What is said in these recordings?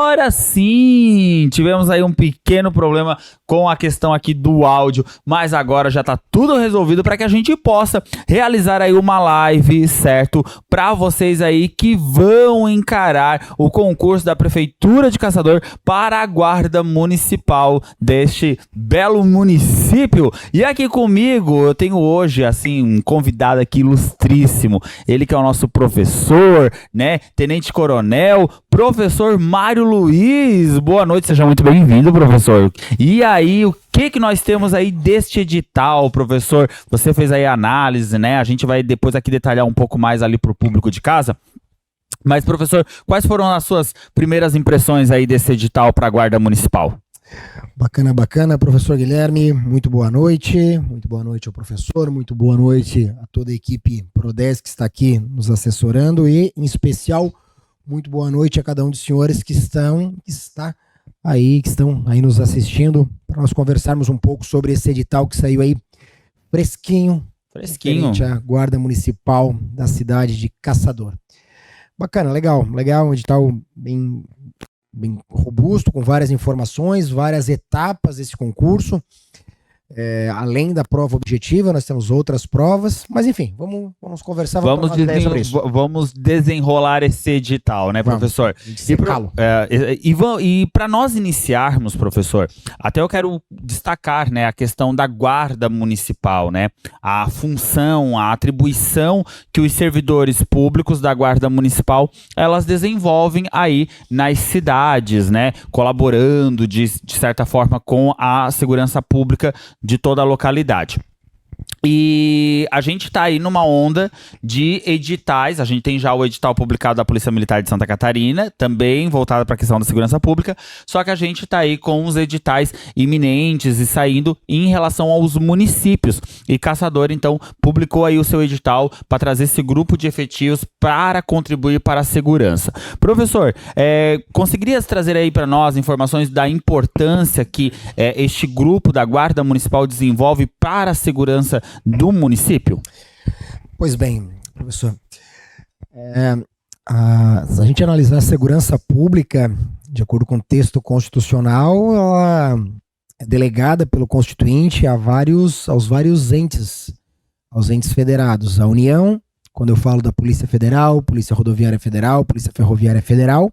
Agora sim, tivemos aí um pequeno problema com a questão aqui do áudio, mas agora já tá tudo resolvido para que a gente possa realizar aí uma live, certo? Para vocês aí que vão encarar o concurso da Prefeitura de Caçador para a Guarda Municipal deste belo município. E aqui comigo eu tenho hoje, assim, um convidado aqui ilustríssimo, ele que é o nosso professor, né? Tenente Coronel, professor Mário Luiz. Boa noite, seja muito bem-vindo, professor. E aí, o que nós temos aí deste edital, professor? Você fez aí a análise, né? A gente vai depois aqui detalhar um pouco mais ali para o público de casa. Mas, professor, quais foram as suas primeiras impressões aí desse edital para a Guarda Municipal? Bacana, professor Guilherme, muito boa noite ao professor, muito boa noite a toda a equipe Prodesc que está aqui nos assessorando e, em especial, muito boa noite a cada um dos senhores que estão aí nos assistindo, para nós conversarmos um pouco sobre esse edital que saiu aí fresquinho. Referente à Guarda Municipal da cidade de Caçador. Bacana, legal, um edital bem robusto, com várias informações, várias etapas desse concurso. Além da prova objetiva, nós temos outras provas, mas enfim, vamos conversar, sobre isso. Vamos desenrolar esse edital, né, professor? E para nós iniciarmos, professor, até eu quero destacar, né, a questão da guarda municipal, né, a função, a atribuição que os servidores públicos da guarda municipal, elas desenvolvem aí nas cidades, né, colaborando de certa forma com a segurança pública de toda a localidade. E a gente está aí numa onda de editais. A gente tem já o edital publicado da Polícia Militar de Santa Catarina, também voltado para a questão da segurança pública, só que a gente está aí com os editais iminentes e saindo em relação aos municípios. E Caçador, então, publicou aí o seu edital para trazer esse grupo de efetivos para contribuir para a segurança. Professor, conseguiria trazer aí para nós informações da importância que este grupo da Guarda Municipal desenvolve para a segurança do município? Pois bem, professor, se a gente analisar a segurança pública, de acordo com o texto constitucional, ela é delegada pelo Constituinte aos vários entes, aos entes federados. A União, quando eu falo da Polícia Federal, Polícia Rodoviária Federal, Polícia Ferroviária Federal,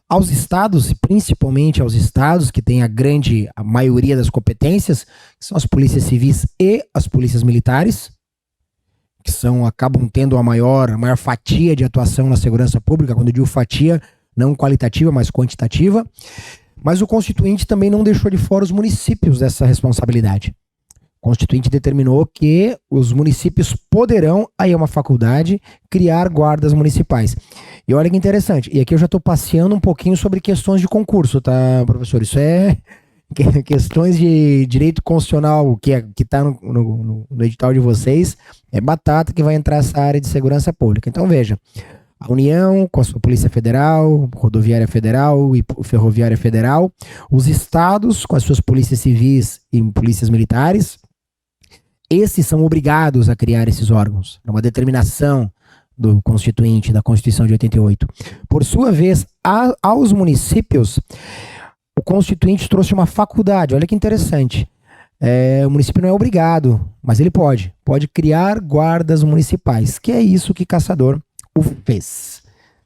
aos estados, e principalmente aos estados que têm a maioria das competências, que são as polícias civis e as polícias militares, que acabam tendo a maior fatia de atuação na segurança pública. Quando eu digo fatia, não qualitativa, mas quantitativa. Mas o Constituinte também não deixou de fora os municípios dessa responsabilidade. O Constituinte determinou que os municípios poderão, aí é uma faculdade, criar guardas municipais. E olha que interessante, e aqui eu já estou passeando um pouquinho sobre questões de concurso, tá, professor? Isso é questões de direito constitucional que está no edital de vocês, é batata que vai entrar essa área de segurança pública. Então veja, a União com a sua Polícia Federal, Rodoviária Federal e Ferroviária Federal, os estados com as suas polícias civis e polícias militares, esses são obrigados a criar esses órgãos. É uma determinação do Constituinte, da Constituição de 88. Por sua vez, aos municípios, o Constituinte trouxe uma faculdade. Olha que interessante. O município não é obrigado, mas ele pode criar guardas municipais, que é isso que Caçador fez.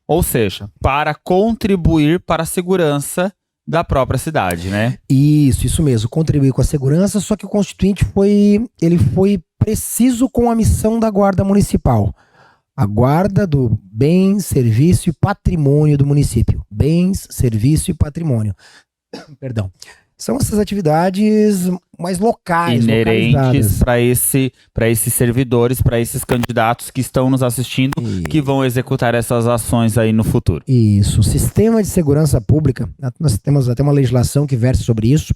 Ou seja, para contribuir para a segurança da própria cidade, né? Isso mesmo, contribuir com a segurança, só que o Constituinte foi preciso com a missão da Guarda Municipal. A guarda do bem, serviço e patrimônio do município. Bens, serviço e patrimônio. Perdão. São essas atividades mais locais, inerentes para esses servidores, para esses candidatos que estão nos assistindo, que vão executar essas ações aí no futuro. Isso. O sistema de segurança pública, nós temos até uma legislação que versa sobre isso,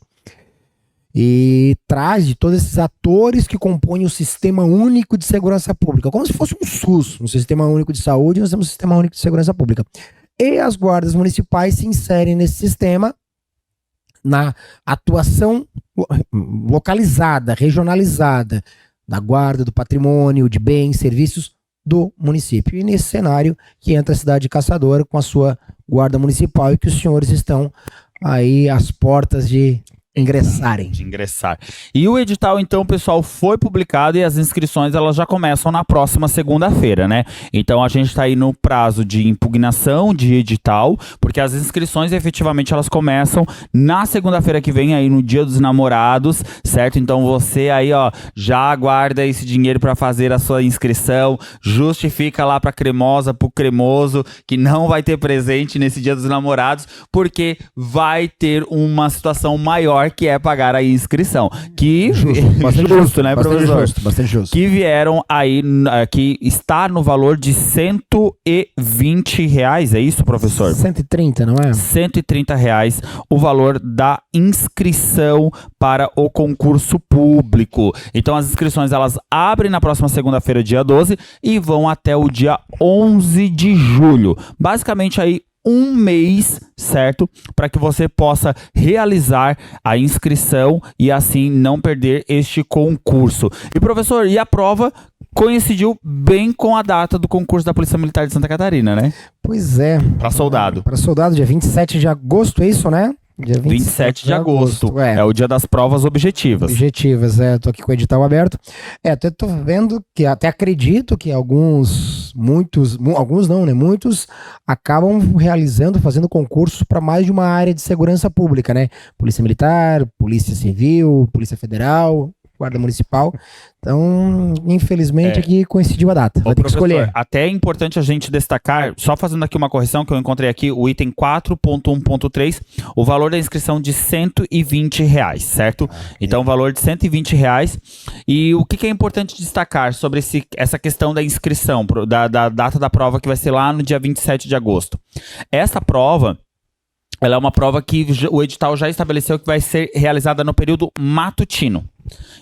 e traz de todos esses atores que compõem o Sistema Único de Segurança Pública, como se fosse um SUS, um Sistema Único de Saúde, nós temos um Sistema Único de Segurança Pública. E as guardas municipais se inserem nesse sistema na atuação localizada, regionalizada, da guarda do patrimônio, de bens, serviços do município. E nesse cenário que entra a cidade de Caçador com a sua guarda municipal e que os senhores estão aí às portas de ingressarem. De ingressar. E o edital, então, pessoal, foi publicado e as inscrições elas já começam na próxima segunda-feira, né? Então a gente está aí no prazo de impugnação de edital, porque as inscrições efetivamente elas começam na segunda-feira que vem, aí no Dia dos Namorados, certo? Então você aí, ó, já aguarda esse dinheiro para fazer a sua inscrição, justifica lá para Cremosa, pro cremoso, que não vai ter presente nesse Dia dos Namorados, porque vai ter uma situação maior que é pagar a inscrição. Que Bastante justo, né, professor? Bastante justo. Que vieram aí, que está no valor de R$120, é isso, professor? 130, não é? R$130 o valor da inscrição para o concurso público. Então as inscrições elas abrem na próxima segunda-feira, dia 12, e vão até o dia 11 de julho. Basicamente aí um mês, certo? Para que você possa realizar a inscrição e assim não perder este concurso. E professor, e a prova coincidiu bem com a data do concurso da Polícia Militar de Santa Catarina, né? Pois é. Para soldado. Para soldado, dia 27 de agosto, é isso, né? Dia 27 de agosto. É o dia das provas objetivas. Objetivas, tô aqui com o edital aberto. Até tô vendo que, até acredito que alguns não, né? Muitos acabam fazendo concursos para mais de uma área de segurança pública, né? Polícia Militar, Polícia Civil, Polícia Federal, Guarda Municipal. Então, infelizmente, aqui coincidiu a data. Vai ter que escolher. Até é importante a gente destacar, só fazendo aqui uma correção que eu encontrei aqui, o item 4.1.3, o valor da inscrição de R$120, certo? Então, o valor de R$120. E o que é importante destacar sobre essa questão da inscrição, da data da prova que vai ser lá no dia 27 de agosto? Essa prova, ela é uma prova que o edital já estabeleceu que vai ser realizada no período matutino.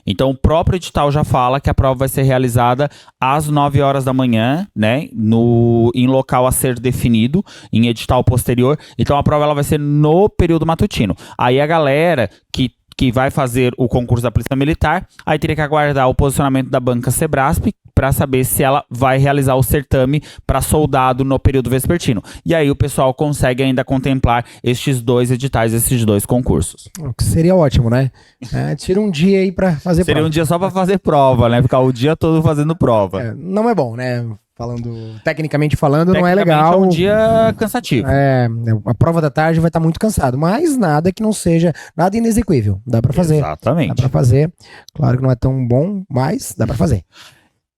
Então, o próprio edital já fala que a prova vai ser realizada às 9 horas da manhã, né? Em local a ser definido, em edital posterior. Então, a prova ela vai ser no período matutino. Aí a galera que vai fazer o concurso da Polícia Militar, aí teria que aguardar o posicionamento da banca Sebrasp para saber se ela vai realizar o certame para soldado no período vespertino. E aí o pessoal consegue ainda contemplar estes dois editais, esses dois concursos. O que seria ótimo, né? Tira um dia aí para fazer prova. Seria um dia só para fazer prova, né? Ficar o dia todo fazendo prova. Não é bom, né? Tecnicamente falando, não é legal. É um dia cansativo. A prova da tarde vai estar muito cansado, mas nada que não seja, nada inexequível. Dá pra fazer. Exatamente. Dá pra fazer. Claro que não é tão bom, mas dá pra fazer.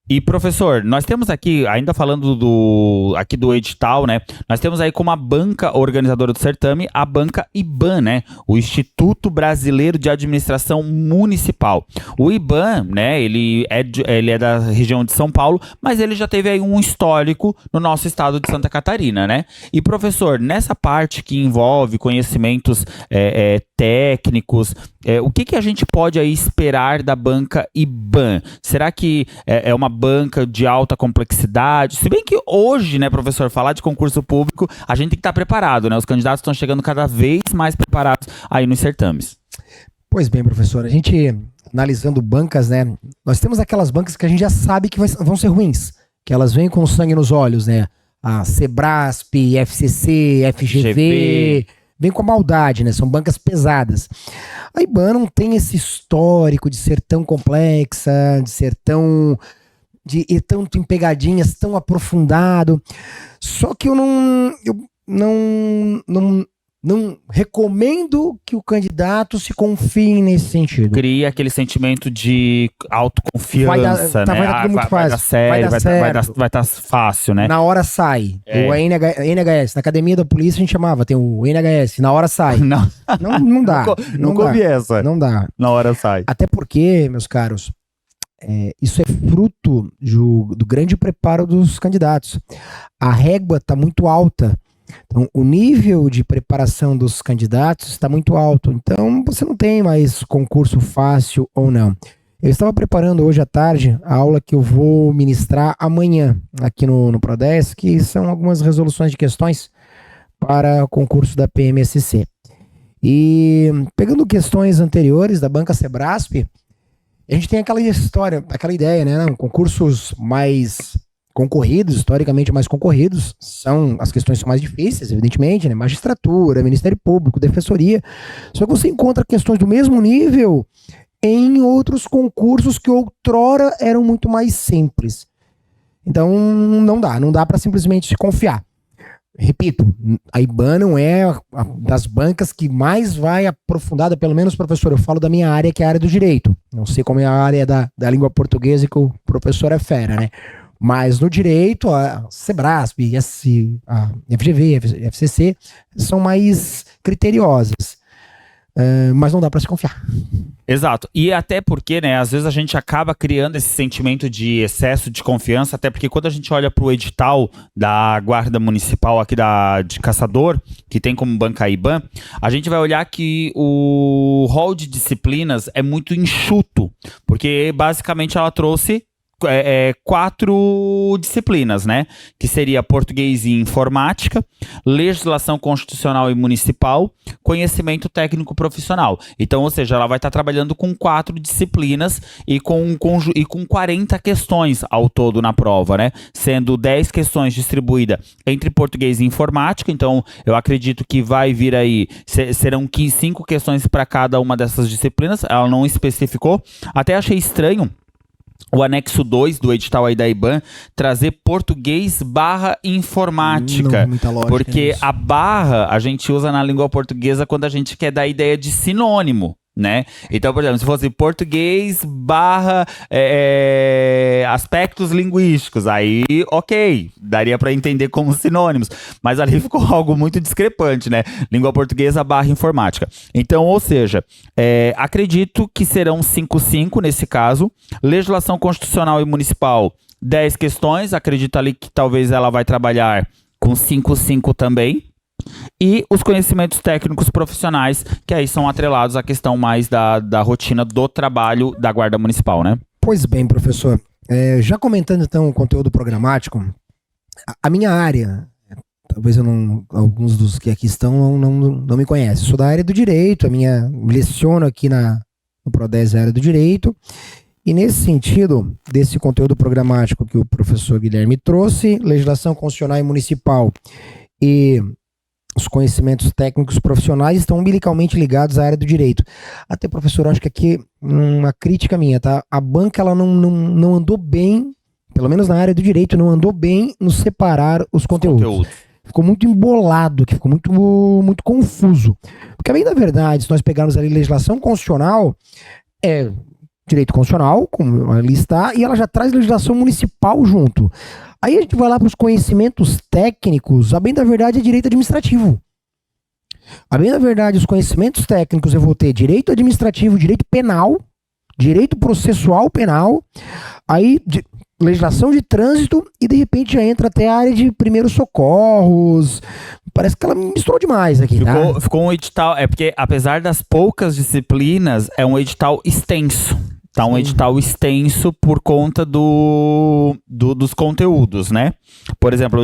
E professor, nós temos aqui, ainda falando aqui do edital, né? Nós temos aí como a banca organizadora do certame, a banca IBAN, né? O Instituto Brasileiro de Administração Municipal. O IBAN, né? Ele é da região de São Paulo, mas ele já teve aí um histórico no nosso estado de Santa Catarina, né? E professor, nessa parte que envolve conhecimentos técnicos, o que a gente pode aí esperar da banca IBAN? Será que é uma banca de alta complexidade? Se bem que hoje, né, professor, falar de concurso público, a gente tem que estar preparado, né? Os candidatos estão chegando cada vez mais preparados aí nos certames. Pois bem, professor, a gente analisando bancas, né? Nós temos aquelas bancas que a gente já sabe que vão ser ruins, que elas vêm com sangue nos olhos, né? A Sebrasp, FCC, FGV... Vem com a maldade, né? São bancas pesadas. A IBAN não tem esse histórico de ser tão complexa, de ir tanto em pegadinhas, tão aprofundado. Só que eu não recomendo que o candidato se confie nesse sentido. Cria aquele sentimento de autoconfiança, né? Vai dar tudo muito fácil. Vai estar fácil, né? Na hora sai. O NHS, na academia da polícia a gente chamava, tem o NHS, na hora sai. Não dá. Não começa. Não dá. Na hora sai. Até porque, meus caros, isso é fruto do grande preparo dos candidatos. A régua está muito alta. Então, o nível de preparação dos candidatos está muito alto. Então, você não tem mais concurso fácil ou não. Eu estava preparando hoje à tarde a aula que eu vou ministrar amanhã aqui no Prodesc, que são algumas resoluções de questões para o concurso da PMSC. E pegando questões anteriores da banca Sebrasp, a gente tem aquela história, aquela ideia, né? Concursos mais concorridos, historicamente mais concorridos, as questões são mais difíceis, evidentemente, né? Magistratura, Ministério Público, Defensoria. Só que você encontra questões do mesmo nível em outros concursos que outrora eram muito mais simples. Então, não dá para simplesmente se confiar. Repito, a IBAN não é das bancas que mais vai aprofundada, pelo menos, professor, eu falo da minha área, que é a área do direito. Não sei como é a área da língua portuguesa, que o professor é fera, né? Mas no direito, a Sebrasp, a FGV, a FCC, são mais criteriosas. Mas não dá para se confiar. Exato. E até porque, né, às vezes a gente acaba criando esse sentimento de excesso de confiança, até porque quando a gente olha para o edital da Guarda Municipal aqui de Caçador, que tem como banca a IBAN, a gente vai olhar que o rol de disciplinas é muito enxuto, porque basicamente ela trouxe 4 disciplinas, né? Que seria português e informática, legislação constitucional e municipal, conhecimento técnico profissional. Então, ou seja, ela vai estar trabalhando com 4 disciplinas e com 40 questões ao todo na prova, né? Sendo 10 questões distribuídas entre português e informática. Então, eu acredito que vai vir aí, serão 5 questões para cada uma dessas disciplinas. Ela não especificou. Até achei estranho o anexo 2 do edital aí da IBAN trazer português / informática. Muita lógica porque nisso. a barra a gente usa na língua portuguesa quando a gente quer dar ideia de sinônimo, né? Então, por exemplo, se fosse português / aspectos linguísticos, aí, ok, daria para entender como sinônimos, mas ali ficou algo muito discrepante, né? Língua portuguesa / informática. Então, ou seja, acredito que serão 5 nesse caso. Legislação constitucional e municipal, 10 questões, acredito ali que talvez ela vai trabalhar com 5 também. E os conhecimentos técnicos profissionais, que aí são atrelados à questão mais da rotina do trabalho da Guarda Municipal, né? Pois bem, professor. Já comentando então o conteúdo programático, a minha área, talvez alguns dos que aqui estão não me conhecem. Sou da área do direito, leciono aqui no Prodese a área do direito. E nesse sentido, desse conteúdo programático que o professor Guilherme trouxe, legislação constitucional e municipal e os conhecimentos técnicos profissionais estão umbilicalmente ligados à área do direito. Até, professor, acho que aqui uma crítica minha, tá? A banca ela não andou bem, pelo menos na área do direito, não andou bem no separar os conteúdos. Ficou muito embolado, ficou muito confuso. Porque, bem da verdade, se nós pegarmos ali legislação constitucional, direito constitucional, como ali está, e ela já traz legislação municipal junto. Aí a gente vai lá para os conhecimentos técnicos, a bem da verdade é direito administrativo. A bem da verdade, os conhecimentos técnicos eu vou ter direito administrativo, direito penal, direito processual penal, aí legislação de trânsito e de repente já entra até a área de primeiros socorros. Parece que ela misturou demais aqui, ficou um edital, porque apesar das poucas disciplinas, é um edital extenso. Tá um edital extenso por conta dos conteúdos, né? Por exemplo,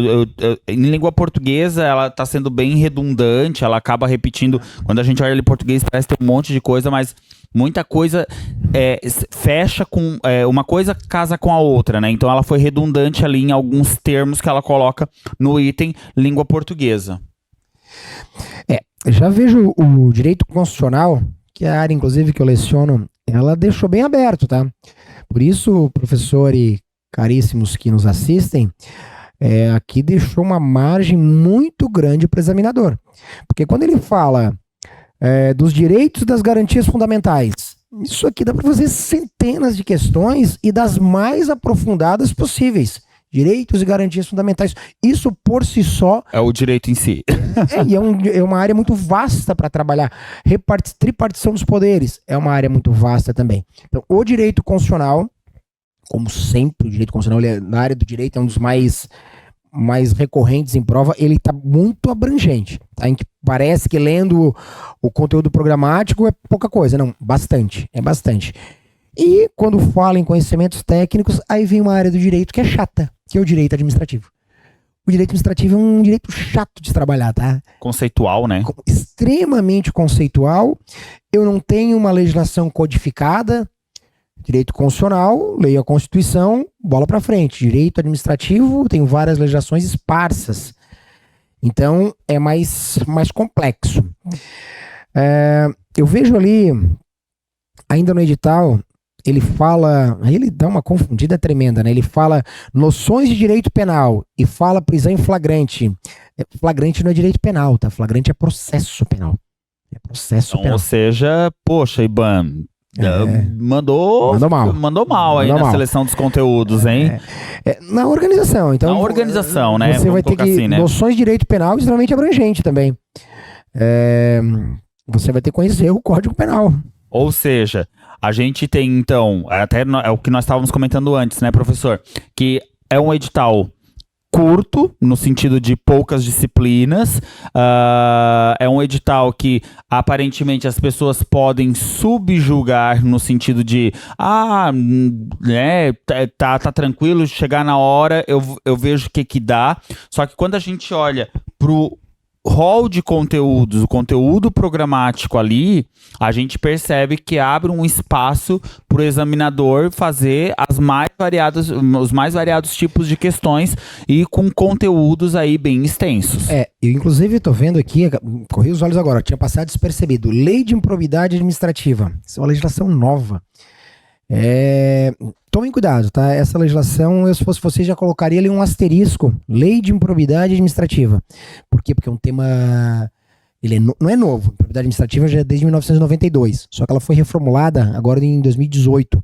em língua portuguesa, ela tá sendo bem redundante, ela acaba repetindo. Quando a gente olha ali português, parece ter um monte de coisa, mas muita coisa fecha com... uma coisa casa com a outra, né? Então ela foi redundante ali em alguns termos que ela coloca no item língua portuguesa. Já vejo o direito constitucional, que é a área, inclusive, que eu leciono, ela deixou bem aberto, tá? Por isso, professor e caríssimos que nos assistem, aqui deixou uma margem muito grande para o examinador. Porque quando ele fala dos direitos e das garantias fundamentais, isso aqui dá para fazer centenas de questões e das mais aprofundadas possíveis. Direitos e garantias fundamentais. Isso por si só... É o direito em si. É uma área muito vasta para trabalhar. Tripartição dos poderes é uma área muito vasta também. Então, o direito constitucional, como sempre, o direito constitucional na área do direito é um dos mais recorrentes em prova, ele está muito abrangente. Tá? Em que parece que lendo o conteúdo programático é pouca coisa. Não, bastante. É bastante. E quando fala em conhecimentos técnicos, aí vem uma área do direito que é chata, que é o direito administrativo. O direito administrativo é um direito chato de se trabalhar, tá? Conceitual, né? Extremamente conceitual. Eu não tenho uma legislação codificada. Direito constitucional, leio a Constituição, bola para frente. Direito administrativo, tem várias legislações esparsas. Então, é mais complexo. Eu vejo ali, ainda no edital, ele fala, aí ele dá uma confundida tremenda, né? Ele fala noções de direito penal e fala prisão em flagrante. Flagrante não é direito penal, tá? Flagrante é processo penal. É processo Então, penal. ou seja, poxa, Iban, mandou mal aí na seleção dos conteúdos, hein? Na organização, então. Na organização, né? Você vai ter que assim, né? noções de direito penal extremamente abrangente também. Você vai ter que conhecer o Código Penal. Ou seja, a gente tem, então, até é o que nós estávamos comentando antes, né, professor? Que é um edital curto, no sentido de poucas disciplinas, é um edital que aparentemente as pessoas podem subjugar no sentido de tá tranquilo, chegar na hora, eu vejo o que dá, só que quando a gente olha pro rol de conteúdos, o conteúdo programático ali, a gente percebe que abre um espaço para o examinador fazer os mais variados tipos de questões e com conteúdos aí bem extensos. Eu inclusive estou vendo aqui, corri os olhos agora, tinha passado despercebido, Lei de Improbidade Administrativa, isso é uma legislação nova. Tomem cuidado, tá? Essa legislação, eu se fosse você já colocaria ali um asterisco, Lei de Improbidade Administrativa. Por quê? Porque é um tema, ele não é novo, improbidade administrativa já é desde 1992, só que ela foi reformulada agora em 2018.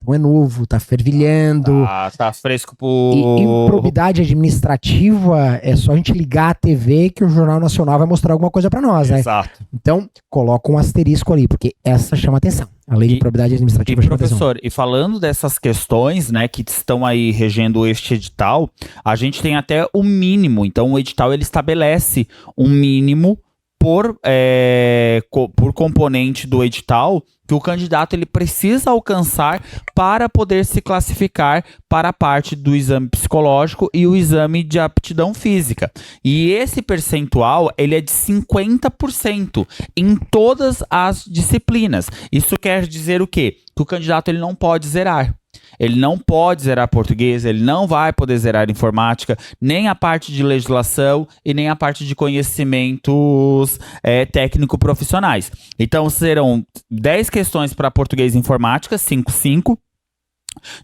Não é novo, tá fervilhando. Tá fresco E improbidade administrativa é só a gente ligar a TV que o Jornal Nacional vai mostrar alguma coisa pra nós, né? Exato. Então, coloca um asterisco ali, porque essa chama atenção. A lei de improbidade administrativa chama atenção. Professor, e falando dessas questões, né, que estão aí regendo este edital, a gente tem até o mínimo. Então, o edital, ele estabelece um mínimo por componente do edital que o candidato ele precisa alcançar para poder se classificar para a parte do exame psicológico e o exame de aptidão física. E esse percentual ele é de 50% em todas as disciplinas. Isso quer dizer o quê? Que o candidato ele não pode zerar. Ele não pode zerar português, ele não vai poder zerar informática, nem a parte de legislação e nem a parte de conhecimentos técnico-profissionais. Então, serão 10 questões para português e informática, 5,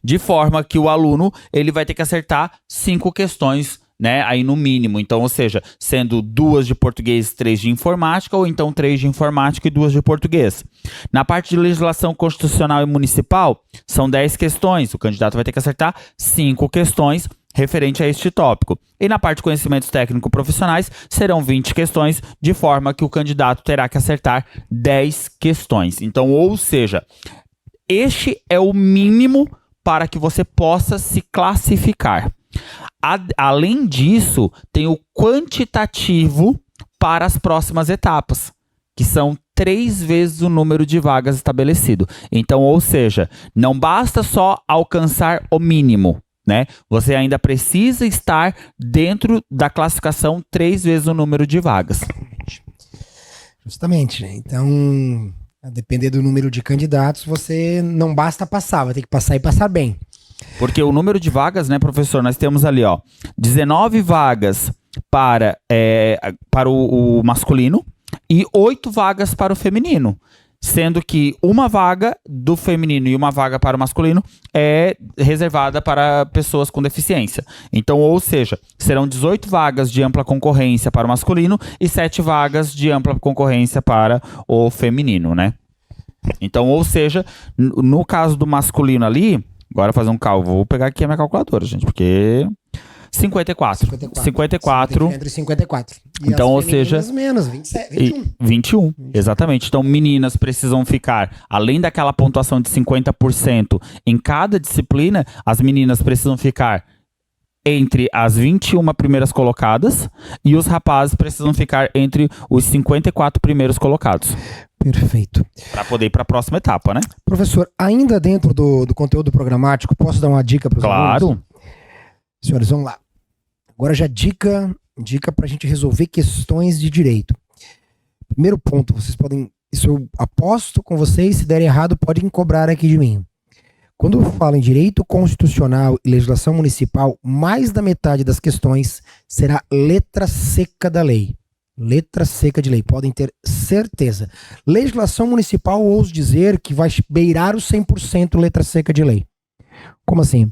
de forma que o aluno ele vai ter que acertar 5 questões, né, aí no mínimo. Então, ou seja, sendo 2 de português, 3 de informática, ou então 3 de informática e 2 de português. Na parte de legislação constitucional e municipal, são 10 questões. O candidato vai ter que acertar 5 questões referente a este tópico. E na parte de conhecimentos técnico-profissionais, serão 20 questões, de forma que o candidato terá que acertar 10 questões. Então, ou seja, este é o mínimo para que você possa se classificar. Além disso, tem o quantitativo para as próximas etapas, que são 3 vezes o número de vagas estabelecido. Então, ou seja, não basta só alcançar o mínimo, né? Você ainda precisa estar dentro da classificação 3 vezes o número de vagas. Justamente, né? Então, a depender do número de candidatos, você não basta passar, vai ter que passar e passar bem. Porque o número de vagas, né, professor, nós temos ali, 19 vagas para o masculino e 8 vagas para o feminino. Sendo que uma vaga do feminino e uma vaga para o masculino é reservada para pessoas com deficiência. Então, ou seja, serão 18 vagas de ampla concorrência para o masculino e 7 vagas de ampla concorrência para o feminino, né? Então, ou seja, no caso do masculino ali, agora fazer um cálculo, vou pegar aqui a minha calculadora, gente, porque 54. Entre 54. E então, ou seja, menos, 21, exatamente. Então, meninas precisam ficar, além daquela pontuação de 50% em cada disciplina, as meninas precisam ficar entre as 21 primeiras colocadas e os rapazes precisam ficar entre os 54 primeiros colocados. Perfeito. Para poder ir para a próxima etapa, né? Professor, ainda dentro do conteúdo programático, posso dar uma dica para os alunos? Claro. Senhores, vamos lá. Agora já dica para a gente resolver questões de direito. Primeiro ponto, vocês podem, isso eu aposto com vocês, se der errado, podem cobrar aqui de mim. Quando eu falo em direito constitucional e legislação municipal, mais da metade das questões será letra seca da lei. Letra seca de lei, podem ter certeza. Legislação municipal, ouso dizer que vai beirar os 100% letra seca de lei. Como assim?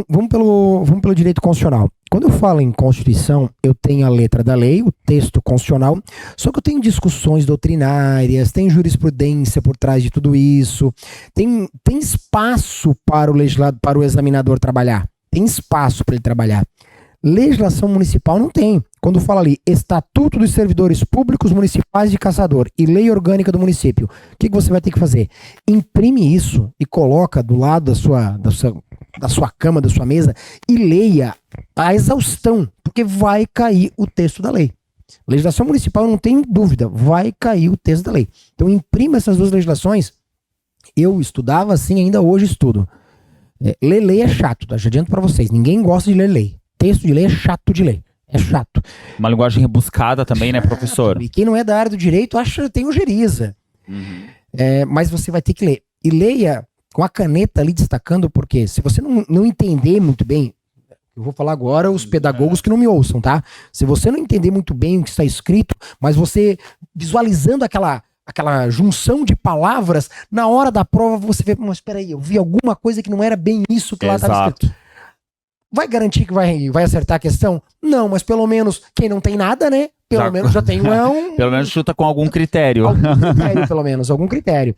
Vamos pelo direito constitucional. Quando eu falo em Constituição, eu tenho a letra da lei, o texto constitucional, só que eu tenho discussões doutrinárias, tem jurisprudência por trás de tudo isso, tem espaço para o legislador, para o examinador trabalhar, tem espaço para ele trabalhar. Legislação municipal não tem. Quando fala ali, Estatuto dos Servidores Públicos Municipais de Caçador e Lei Orgânica do Município, o que você vai ter que fazer? Imprime isso e coloca do lado da sua cama, da sua mesa, e leia a exaustão, porque vai cair o texto da lei. Legislação municipal, não tem dúvida, vai cair o texto da lei. Então imprima essas duas legislações. Eu estudava assim, ainda hoje estudo. Ler lei é chato, tá? Já adianto pra vocês, ninguém gosta de ler lei. Texto de lei é chato de ler. É chato. Uma linguagem rebuscada também, né, professor? E quem não é da área do direito acha que tem ojeriza. Mas você vai ter que ler. E leia com a caneta ali destacando, porque se você não entender muito bem, eu vou falar agora os pedagogos que não me ouçam, tá? Se você não entender muito bem o que está escrito, mas você visualizando aquela junção de palavras, na hora da prova você vê, mas espera aí, eu vi alguma coisa que não era bem isso que lá estava escrito. Vai garantir que vai acertar a questão? Não, mas pelo menos quem não tem nada, né? Pelo menos já tem Pelo menos chuta com algum critério. Algum critério.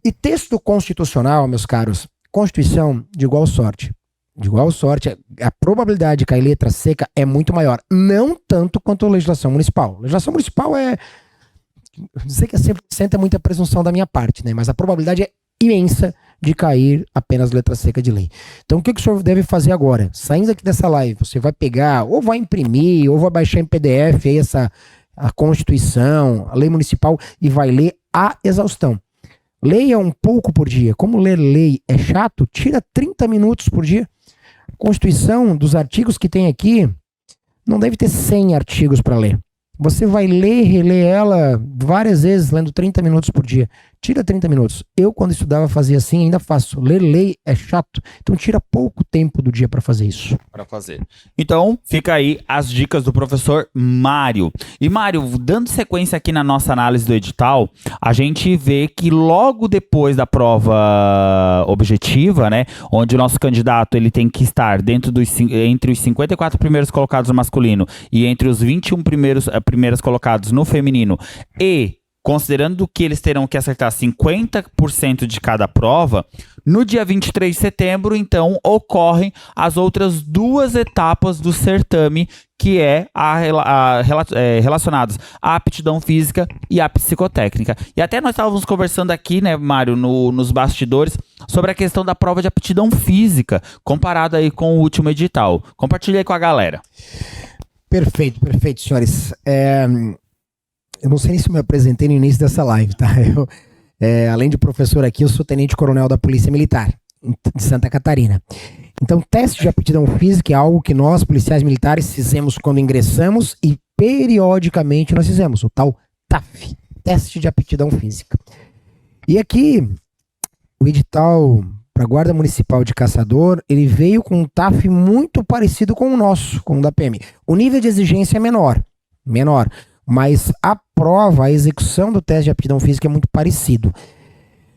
E texto constitucional, meus caros, Constituição de igual sorte. De igual sorte, a probabilidade de cair letra seca é muito maior. Não tanto quanto a legislação municipal. Legislação municipal é... Sei que sempre senta muita presunção da minha parte, né? Mas a probabilidade é imensa de cair apenas letra seca de lei. Então o que o senhor deve fazer agora? Saindo aqui dessa live, você vai pegar, ou vai imprimir, ou vai baixar em PDF aí a Constituição, a lei municipal, e vai ler a exaustão. Leia um pouco por dia. Como ler lei é chato, tira 30 minutos por dia. Constituição, dos artigos que tem aqui, não deve ter 100 artigos para ler. Você vai ler e reler ela várias vezes, lendo 30 minutos por dia. Tira 30 minutos. Eu, quando estudava, fazia assim, ainda faço. Ler lei é chato. Então, tira pouco tempo do dia para fazer isso. Então, fica aí as dicas do professor Mário. E, Mário, dando sequência aqui na nossa análise do edital, a gente vê que logo depois da prova objetiva, né, onde o nosso candidato ele tem que estar entre os 54 primeiros colocados no masculino e entre os 21 primeiros colocados no feminino, e considerando que eles terão que acertar 50% de cada prova, no dia 23 de setembro, então, ocorrem as outras duas etapas do certame, que é relacionadas à aptidão física e à psicotécnica. E até nós estávamos conversando aqui, né, Mário, nos bastidores, sobre a questão da prova de aptidão física, comparada aí com o último edital. Compartilha aí com a galera. Perfeito, senhores. Eu não sei nem se eu me apresentei no início dessa live, tá? Além de professor aqui, eu sou tenente-coronel da Polícia Militar, de Santa Catarina. Então, teste de aptidão física é algo que nós, policiais militares, fizemos quando ingressamos e periodicamente nós fizemos, o tal TAF, teste de aptidão física. E aqui, o edital para a Guarda Municipal de Caçador, ele veio com um TAF muito parecido com o nosso, com o da PM. O nível de exigência é menor, mas a prova, a execução do teste de aptidão física é muito parecido.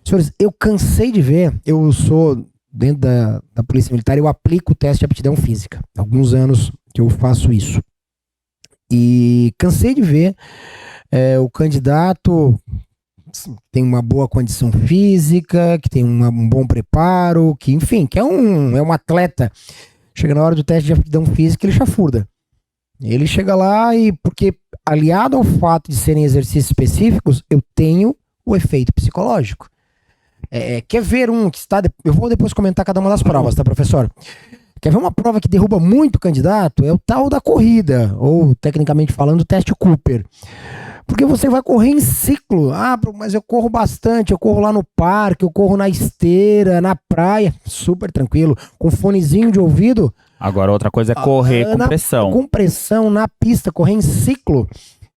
Senhores, eu cansei de ver, eu sou dentro da Polícia Militar, eu aplico o teste de aptidão física. Há alguns anos que eu faço isso. E cansei de ver o candidato tem uma boa condição física, que tem um bom preparo, que enfim, que é um atleta. Chega na hora do teste de aptidão física, ele chafurda. Ele chega lá e, porque aliado ao fato de serem exercícios específicos, eu tenho o efeito psicológico. Quer ver um que está... Eu vou depois comentar cada uma das provas, tá, professor? Quer ver uma prova que derruba muito o candidato? É o tal da corrida, ou, tecnicamente falando, o teste Cooper. Porque você vai correr em ciclo. Mas eu corro bastante, eu corro lá no parque, eu corro na esteira, na praia, super tranquilo, com fonezinho de ouvido. Agora, outra coisa é correr com pressão. Com pressão na pista, correr em ciclo.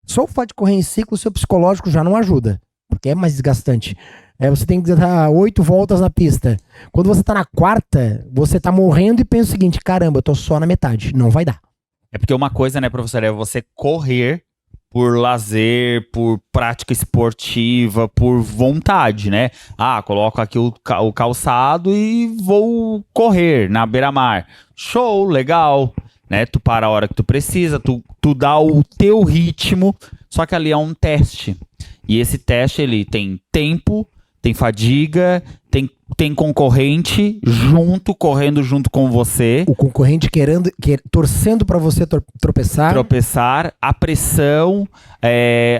Só o fato de correr em ciclo, o seu psicológico já não ajuda. porque é mais desgastante. Você tem que dar 8 voltas na pista. Quando você tá na quarta, você tá morrendo e pensa o seguinte, caramba, eu tô só na metade, não vai dar. É porque uma coisa, né, professor, é você correr por lazer, por prática esportiva, por vontade, né? Coloco aqui o calçado e vou correr na beira-mar. Show, legal, né? Tu para a hora que tu precisa, tu dá o teu ritmo, só que ali é um teste. E esse teste, ele tem tempo, tem fadiga, tem concorrente correndo junto com você. O concorrente torcendo para você tropeçar. A pressão,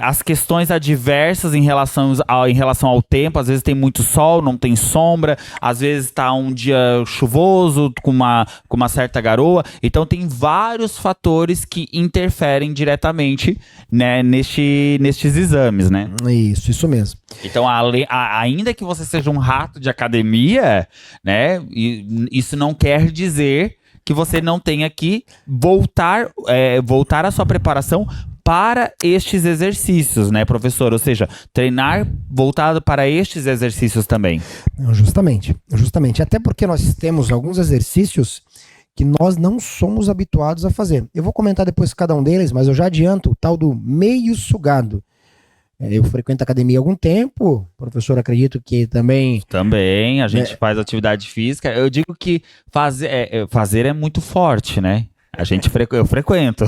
as questões adversas em relação ao tempo. Às vezes tem muito sol, não tem sombra. Às vezes está um dia chuvoso, com uma certa garoa. Então tem vários fatores que interferem diretamente, né, nestes exames, né? Isso mesmo. Então, ainda que você seja um rato de academia, né, isso não quer dizer que você não tenha que voltar a sua preparação para estes exercícios, né, professor? Ou seja, treinar voltado para estes exercícios também. Justamente. Até porque nós temos alguns exercícios que nós não somos habituados a fazer. Eu vou comentar depois cada um deles, mas eu já adianto o tal do meio sugado. Eu frequento a academia há algum tempo, professor, acredito que também... Também, a gente faz atividade física. Eu digo que fazer é muito forte, né? Eu frequento.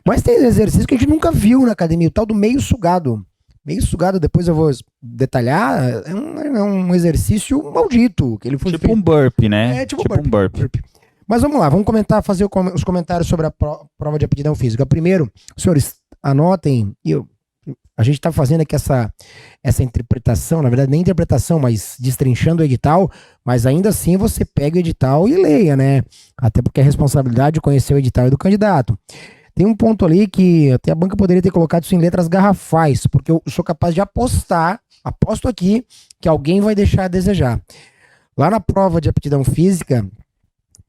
Mas tem exercício que a gente nunca viu na academia, o tal do meio sugado. Meio sugado, depois eu vou detalhar, é um exercício maldito. Que ele foi tipo um burpee, né? Tipo um burpee. Mas vamos lá, vamos fazer os comentários sobre a prova de aptidão física. Primeiro, senhores, anotem, a gente está fazendo aqui essa interpretação, na verdade nem interpretação, mas destrinchando o edital, mas ainda assim você pega o edital e leia, né? Até porque a responsabilidade de conhecer o edital é do candidato. Tem um ponto ali que até a banca poderia ter colocado isso em letras garrafais, porque eu sou capaz de aposto aqui, que alguém vai deixar a desejar. Lá na prova de aptidão física,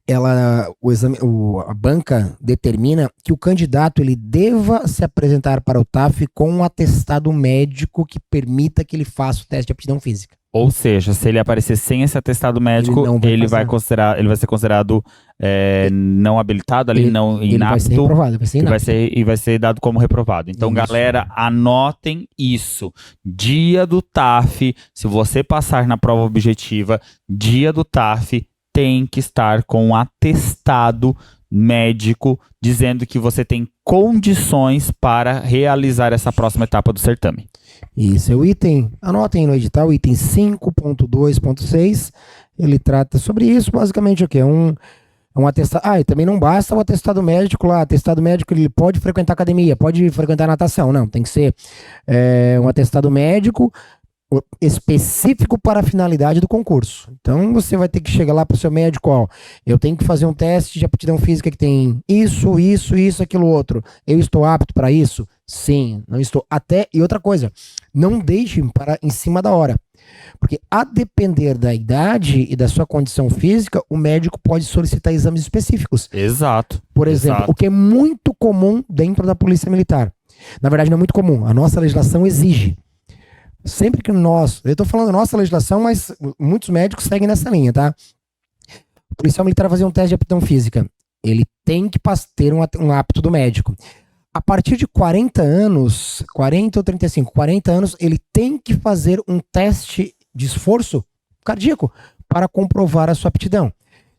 a banca determina que o candidato ele deva se apresentar para o TAF com um atestado médico que permita que ele faça o teste de aptidão física. Ou seja, se ele aparecer sem esse atestado médico, ele vai ser considerado não habilitado, inapto, ele vai ser reprovado, vai ser dado como reprovado. Então, galera, anotem isso. Dia do TAF, se você passar na prova objetiva, dia do TAF, tem que estar com um atestado médico dizendo que você tem condições para realizar essa próxima etapa do certame. Isso é o item, anotem no edital, item 5.2.6, ele trata sobre isso, basicamente o quê? Um atestado, e também não basta o atestado médico lá, atestado médico ele pode frequentar academia, pode frequentar natação, não, tem que ser um atestado médico específico para a finalidade do concurso. Então você vai ter que chegar lá para o seu médico, eu tenho que fazer um teste de aptidão física que tem isso, aquilo outro. Eu estou apto para isso? Sim, não estou. E outra coisa, não deixem para em cima da hora. Porque a depender da idade e da sua condição física, o médico pode solicitar exames específicos. Exato. Por exemplo, o que é muito comum dentro da Polícia Militar. Na verdade não é muito comum, a nossa legislação exige. Sempre que eu estou falando nossa legislação, mas muitos médicos seguem nessa linha, tá? O policial militar vai fazer um teste de aptidão física. Ele tem que ter um apto do médico. A partir de 40 anos, 40 ou 35, 40 anos, ele tem que fazer um teste de esforço cardíaco para comprovar a sua aptidão.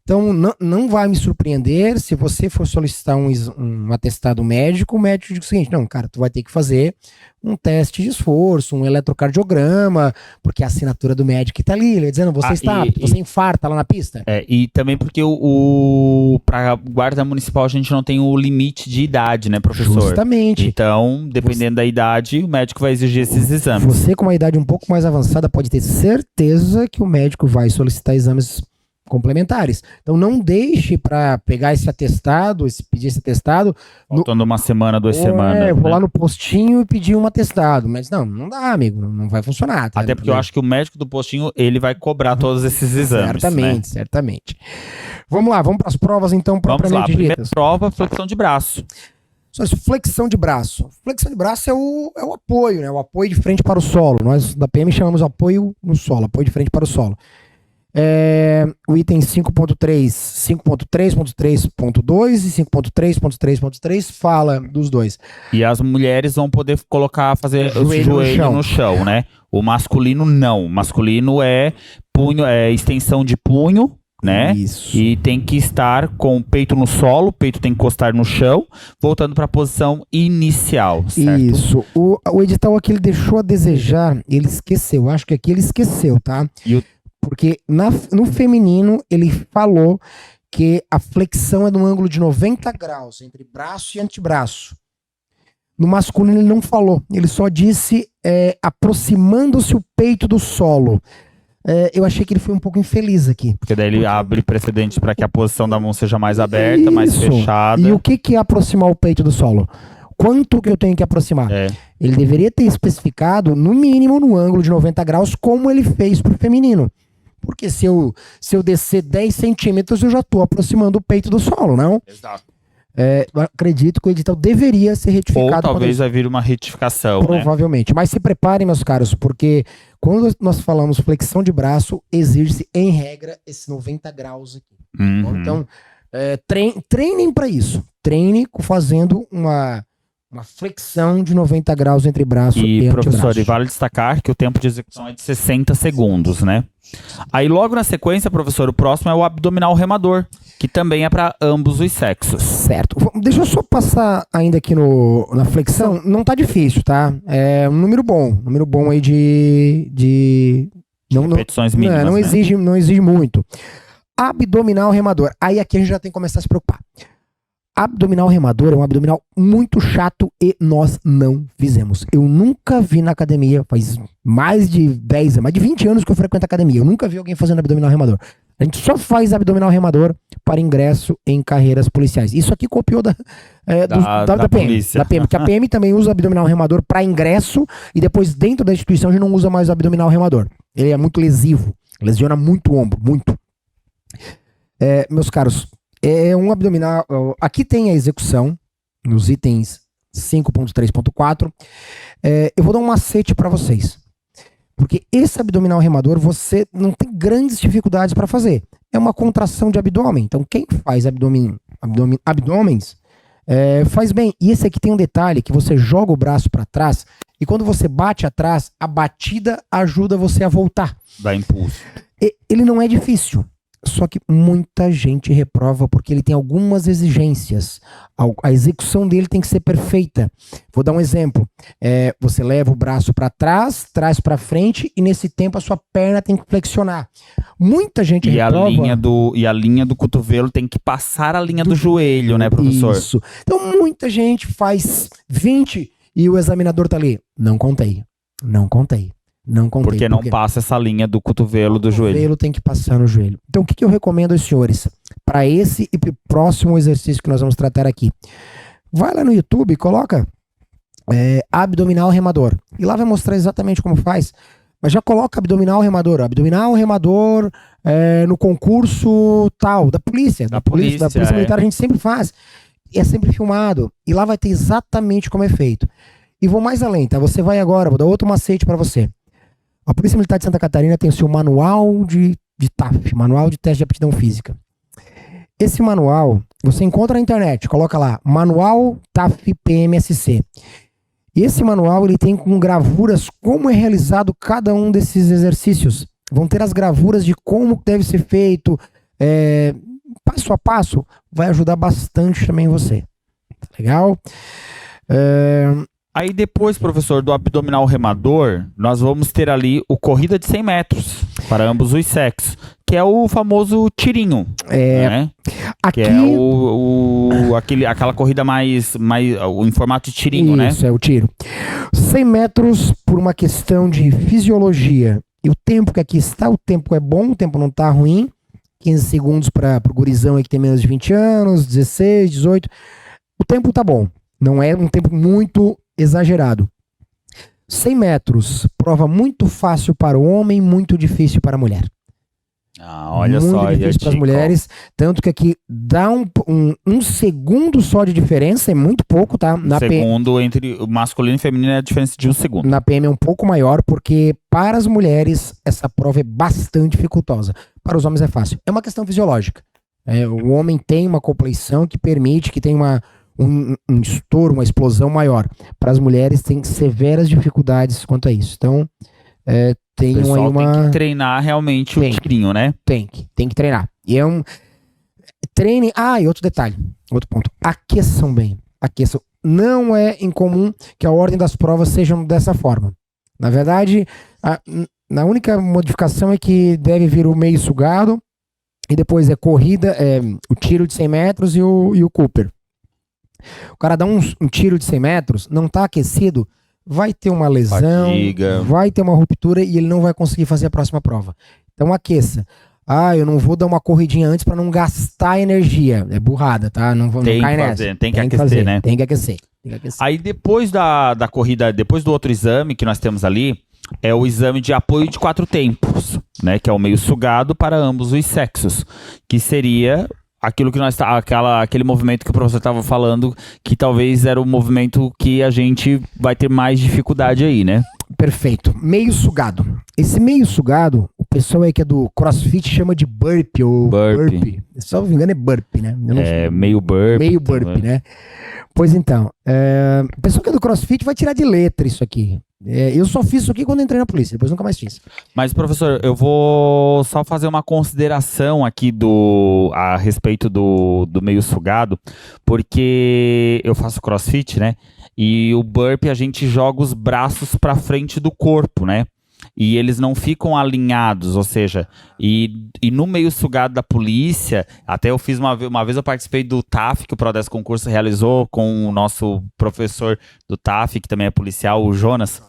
Então, não vai me surpreender se você for solicitar um atestado médico, o médico diz o seguinte, não, cara, tu vai ter que fazer um teste de esforço, um eletrocardiograma, porque a assinatura do médico está ali, ele dizendo, você está apto, você infarta lá na pista. E também porque para guarda municipal a gente não tem o limite de idade, né, professor? Justamente. Então, dependendo da idade, o médico vai exigir esses exames. Você com uma idade um pouco mais avançada pode ter certeza que o médico vai solicitar exames complementares. Então não deixe para pegar pedir esse atestado. Faltando uma semana, 2 semanas. Vou lá no postinho e pedir um atestado. Mas não dá, amigo, não vai funcionar. Tá? Até porque eu acho que o médico do postinho, ele vai cobrar todos esses exames. Certamente. Vamos lá, vamos para as provas então propriamente ditas. Primeira prova, flexão de braço. Só isso, flexão de braço. Flexão de braço é o apoio, né? O apoio de frente para o solo. Nós da PM chamamos apoio no solo, apoio de frente para o solo. O item 5.3, 5.3.3.2 e 5.3.3.3 fala dos dois. E as mulheres vão poder fazer o joelho no chão, né? O masculino não. O masculino é punho, extensão de punho, né? Isso. E tem que estar com o peito no solo, o peito tem que encostar no chão, voltando para a posição inicial, certo? Isso. O edital aqui ele deixou a desejar, ele esqueceu. Acho que aqui ele esqueceu, tá? Porque no feminino ele falou que a flexão é no ângulo de 90 graus entre braço e antebraço. No masculino ele não falou, ele só disse aproximando-se o peito do solo. Eu achei que ele foi um pouco infeliz aqui. Porque daí ele abre precedente para que a posição da mão seja mais aberta, mais fechada. E o que é aproximar o peito do solo? Quanto que eu tenho que aproximar? Ele deveria ter especificado, no mínimo, no ângulo de 90 graus, como ele fez para o feminino. Porque se eu descer 10 centímetros, eu já estou aproximando o peito do solo, não? Exato. Eu acredito que o edital deveria ser retificado. Ou talvez vai vir uma retificação, provavelmente. Né? Mas se preparem, meus caros, porque quando nós falamos flexão de braço, exige-se, em regra, esses 90 graus aqui. Uhum. Então, treinem para isso. Treine fazendo uma flexão de 90 graus entre braço e antebraço. Professor, e vale destacar que o tempo de execução é de 60 segundos, né? Aí logo na sequência, professor, o próximo é o abdominal remador, que também é para ambos os sexos. Certo. Deixa eu só passar ainda aqui na flexão. Não tá difícil, tá? É um número bom aí de repetições mínimas, não exige muito. Abdominal remador. Aí aqui a gente já tem que começar a se preocupar. Abdominal remador é um abdominal muito chato e nós não fizemos. Eu nunca vi na academia, faz mais de 20 anos que eu frequento a academia. Eu nunca vi alguém fazendo abdominal remador. A gente só faz abdominal remador para ingresso em carreiras policiais. Isso aqui copiou da PM, porque a PM também usa abdominal remador para ingresso e depois dentro da instituição a gente não usa mais o abdominal remador. Ele é muito lesivo, lesiona muito o ombro, muito. Meus caros, é um abdominal. Aqui tem a execução nos itens 5.3.4. Eu vou dar um macete para vocês. Porque esse abdominal remador você não tem grandes dificuldades para fazer. É uma contração de abdômen. Então, quem faz abdômenes faz bem. E esse aqui tem um detalhe: que você joga o braço para trás e quando você bate atrás, a batida ajuda você a voltar. Dá impulso. Ele não é difícil. Só que muita gente reprova porque ele tem algumas exigências. A execução dele tem que ser perfeita. Vou dar um exemplo. Você leva o braço para trás, traz para frente e nesse tempo a sua perna tem que flexionar. Muita gente reprova. E a linha do cotovelo tem que passar a linha do joelho, né, professor? Isso. Então muita gente faz 20 e o examinador tá ali. Não contei. Porque não passa essa linha do cotovelo do joelho. O cotovelo tem que passar no joelho. Então o que eu recomendo aos senhores? Para esse e para o próximo exercício que nós vamos tratar aqui. Vai lá no YouTube e coloca abdominal remador. E lá vai mostrar exatamente como faz. Mas já coloca abdominal remador. Abdominal remador no concurso tal, da polícia. Da polícia militar a gente sempre faz. E é sempre filmado. E lá vai ter exatamente como é feito. E vou mais além, tá? Você vai agora, vou dar outro macete para você. A Polícia Militar de Santa Catarina tem o seu manual de TAF, manual de teste de aptidão física. Esse manual você encontra na internet, coloca lá, manual TAF PMSC. E esse manual ele tem com gravuras como é realizado cada um desses exercícios. Vão ter as gravuras de como deve ser feito, passo a passo, vai ajudar bastante também você. Legal? Aí depois, professor, do abdominal remador, nós vamos ter ali o corrida de 100 metros para ambos os sexos, que é o famoso tirinho, né? Aqui... Que é aquela corrida mais em formato de tirinho, né? Isso, é o tiro. 100 metros por uma questão de fisiologia. E o tempo que aqui está, o tempo é bom, o tempo não está ruim. 15 segundos para o gurizão aí que tem menos de 20 anos, 16, 18. O tempo tá bom. Não é um tempo muito exagerado. 100 metros, prova muito fácil para o homem, muito difícil para a mulher. Olha muito só. difícil para as mulheres, tanto que aqui dá um segundo só de diferença, é muito pouco, tá? Segundo entre o masculino e feminino é a diferença de 1 segundo. Na PM é um pouco maior, porque para as mulheres essa prova é bastante dificultosa. Para os homens é fácil. É uma questão fisiológica. O homem tem uma compleição que permite que tenha um estouro, uma explosão maior. Para as mulheres tem severas dificuldades quanto a isso. Então, tem aí tem que treinar realmente o tirinho, né? Tem que treinar. E treine. E outro detalhe, outro ponto. Aqueçam bem. Aqueçam. Não é incomum que a ordem das provas sejam dessa forma. Na verdade, a única modificação é que deve vir o meio sugado e depois corrida, o tiro de 100 metros e o Cooper. O cara dá um tiro de 100 metros, não está aquecido, vai ter uma lesão, fadiga, vai ter uma ruptura e ele não vai conseguir fazer a próxima prova. Então aqueça. Eu não vou dar uma corridinha antes para não gastar energia. É burrada, tá? Não cai nessa. Tem que aquecer, né? Tem que aquecer. Aí depois da corrida, depois do outro exame que nós temos ali, é o exame de apoio de 4 tempos, né? Que é o meio sugado para ambos os sexos, que seria aquilo que aquele movimento que o professor estava falando, que talvez era o movimento que a gente vai ter mais dificuldade aí, né? Perfeito. Meio sugado. Esse meio sugado, o pessoal aí que é do CrossFit chama de burpee ou burpee. Se não me engano é burpee, né? Meio burpee. Meio burpee, né? Pois então, o pessoal que é do CrossFit vai tirar de letra isso aqui. Eu só fiz isso aqui quando entrei na polícia, depois nunca mais fiz. Mas, professor, eu vou só fazer uma consideração aqui a respeito do meio sugado, porque eu faço CrossFit, né? E o burpee a gente joga os braços para frente do corpo, né? E eles não ficam alinhados, ou seja, e no meio sugado da polícia, até eu fiz uma vez eu participei do TAF, que o Prodesco Concurso realizou com o nosso professor do TAF, que também é policial, o Jonas,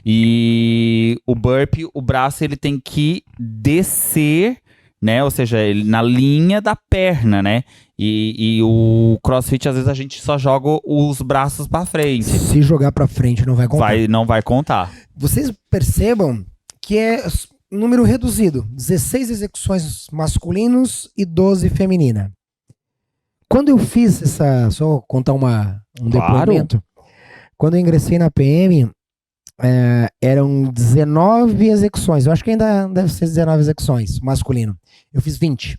e o burpee, o braço ele tem que descer, né, ou seja, ele na linha da perna, né, e o CrossFit às vezes a gente só joga os braços para frente. Se jogar para frente não vai contar. Não vai contar. Vocês percebam que é número reduzido, 16 execuções masculinos e 12 feminina. Quando eu fiz só contar um depoimento, quando eu ingressei na PM, eram 19 execuções, eu acho que ainda deve ser 19 execuções masculino, eu fiz 20.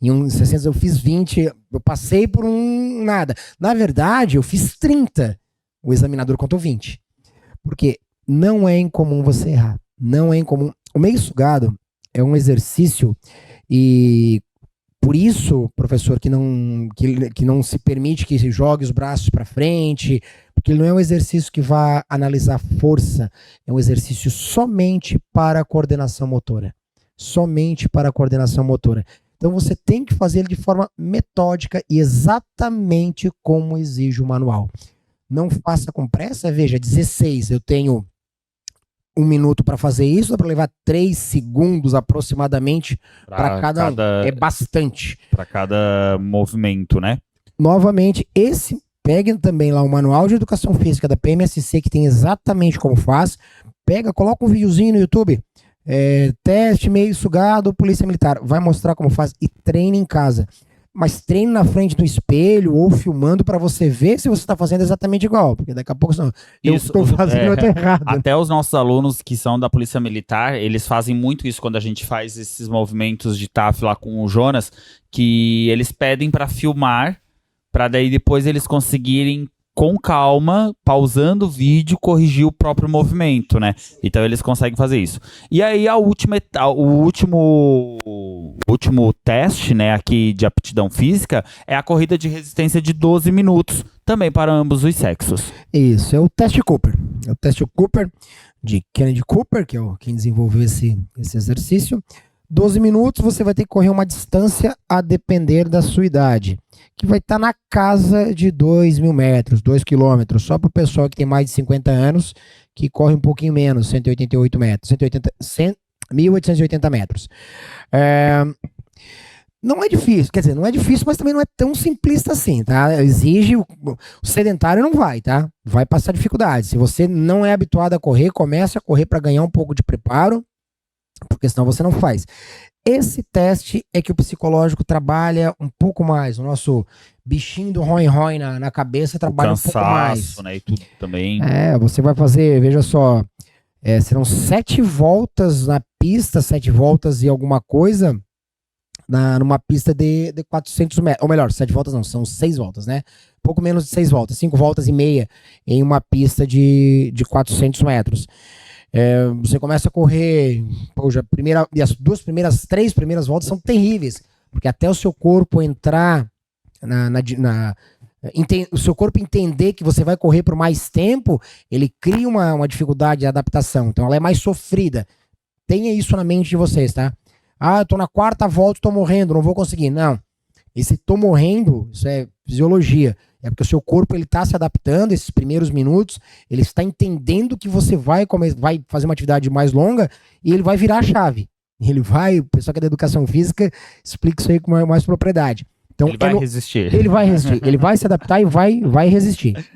Em um 60 eu fiz 20, eu passei por nada. Na verdade, eu fiz 30, o examinador contou 20. Porque não é incomum você errar. Não é incomum. O meio sugado é um exercício e por isso, professor, que não se permite que se jogue os braços para frente, porque ele não é um exercício que vai analisar força, é um exercício somente para a coordenação motora. Somente para a coordenação motora. Então você tem que fazer ele de forma metódica e exatamente como exige o manual. Não faça com pressa, veja, 16, eu tenho 1 minuto para fazer isso, dá para levar 3 segundos aproximadamente para cada um. É bastante. Para cada movimento, né? Novamente, peguem também lá o manual de educação física da PMSC, que tem exatamente como faz. Coloca um videozinho no YouTube. Teste meio sugado, polícia militar. Vai mostrar como faz e treine em casa. Mas treine na frente do espelho ou filmando para você ver se você está fazendo exatamente igual. Porque daqui a pouco eu estou fazendo errado. Até os nossos alunos que são da Polícia Militar, eles fazem muito isso quando a gente faz esses movimentos de TAF lá com o Jonas, que eles pedem para filmar, para daí depois eles conseguirem com calma, pausando o vídeo, corrigir o próprio movimento, né? Então eles conseguem fazer isso. E aí o último teste, né, aqui de aptidão física é a corrida de resistência de 12 minutos, também para ambos os sexos. Isso, é o teste Cooper. É o teste Cooper de Kennedy Cooper, que é quem desenvolveu esse exercício. 12 minutos você vai ter que correr uma distância a depender da sua idade, que vai estar na casa de 2.000 metros, 2 quilômetros, só para o pessoal que tem mais de 50 anos, que corre um pouquinho menos, 188 metros, 1.880 metros. Não é difícil, quer dizer, não é difícil, mas também não é tão simplista assim, tá? Exige, o sedentário não vai, tá? Vai passar dificuldade. Se você não é habituado a correr, comece a correr para ganhar um pouco de preparo. porque senão você não faz. Esse teste é que o psicológico trabalha um pouco mais, o nosso bichinho do rói-rói na cabeça trabalha um pouco mais. Cansaço, né? E tudo também. Você vai fazer, veja só, serão 7 voltas na pista, 7 voltas e alguma coisa, numa pista de 400 metros, ou melhor, 7 voltas não, são 6 voltas, né? Pouco menos de 6 voltas, 5 voltas e meia em uma pista de 400 metros. Você começa a correr, poxa, e as 3 primeiras voltas são terríveis, porque até o seu corpo entrar o seu corpo entender que você vai correr por mais tempo, ele cria uma dificuldade de adaptação, então ela é mais sofrida. Tenha isso na mente de vocês, tá? Eu tô na 4ª volta, tô morrendo, não vou conseguir. Não. Esse tô morrendo, isso é fisiologia. É porque o seu corpo ele tá se adaptando, esses primeiros minutos, ele está entendendo que você vai fazer uma atividade mais longa e ele vai virar a chave. O pessoal que é da educação física explica isso aí com mais propriedade. Então, ele vai resistir. Ele vai resistir. Ele vai se adaptar e vai resistir.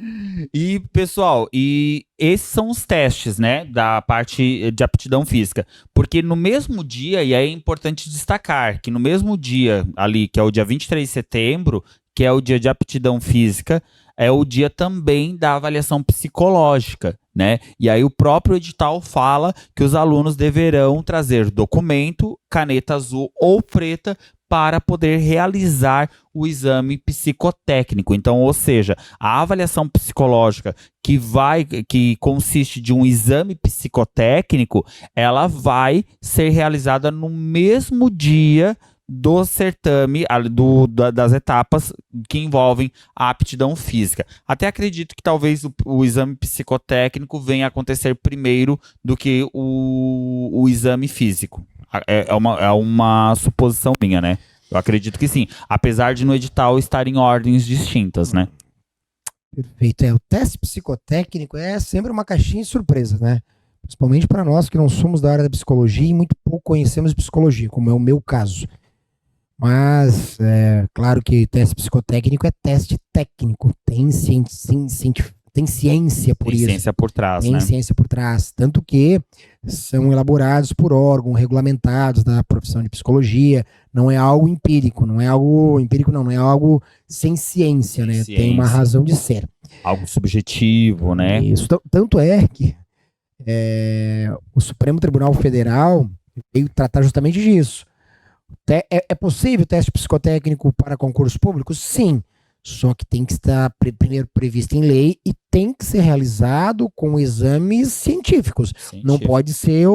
E, pessoal, esses são os testes, né, da parte de aptidão física. Porque no mesmo dia, e aí é importante destacar, que no mesmo dia ali, que é o dia 23 de setembro, que é o dia de aptidão física, é o dia também da avaliação psicológica, né? E aí o próprio edital fala que os alunos deverão trazer documento, caneta azul ou preta, para poder realizar o exame psicotécnico. Então, ou seja, a avaliação psicológica que consiste de um exame psicotécnico, ela vai ser realizada no mesmo dia do certame, das etapas que envolvem a aptidão física. Até acredito que talvez o exame psicotécnico venha a acontecer primeiro do que o exame físico. É uma suposição minha, né? Eu acredito que sim. Apesar de no edital estar em ordens distintas, né? Perfeito. O teste psicotécnico é sempre uma caixinha de surpresa, né? Principalmente para nós que não somos da área da psicologia e muito pouco conhecemos psicologia, como é o meu caso. Mas, claro que teste psicotécnico é teste técnico. Tem ciência por isso. Tem ciência por trás, né? Tem ciência por trás. Tanto que são elaborados por órgão, regulamentados da profissão de psicologia. Não é algo empírico. Não é algo sem ciência, né? Tem uma razão de ser. Algo subjetivo, né? Isso. Tanto é que o Supremo Tribunal Federal veio tratar justamente disso. É possível teste psicotécnico para concursos públicos? Sim. Só que tem que estar primeiro previsto em lei e tem que ser realizado com exames científicos. Não pode ser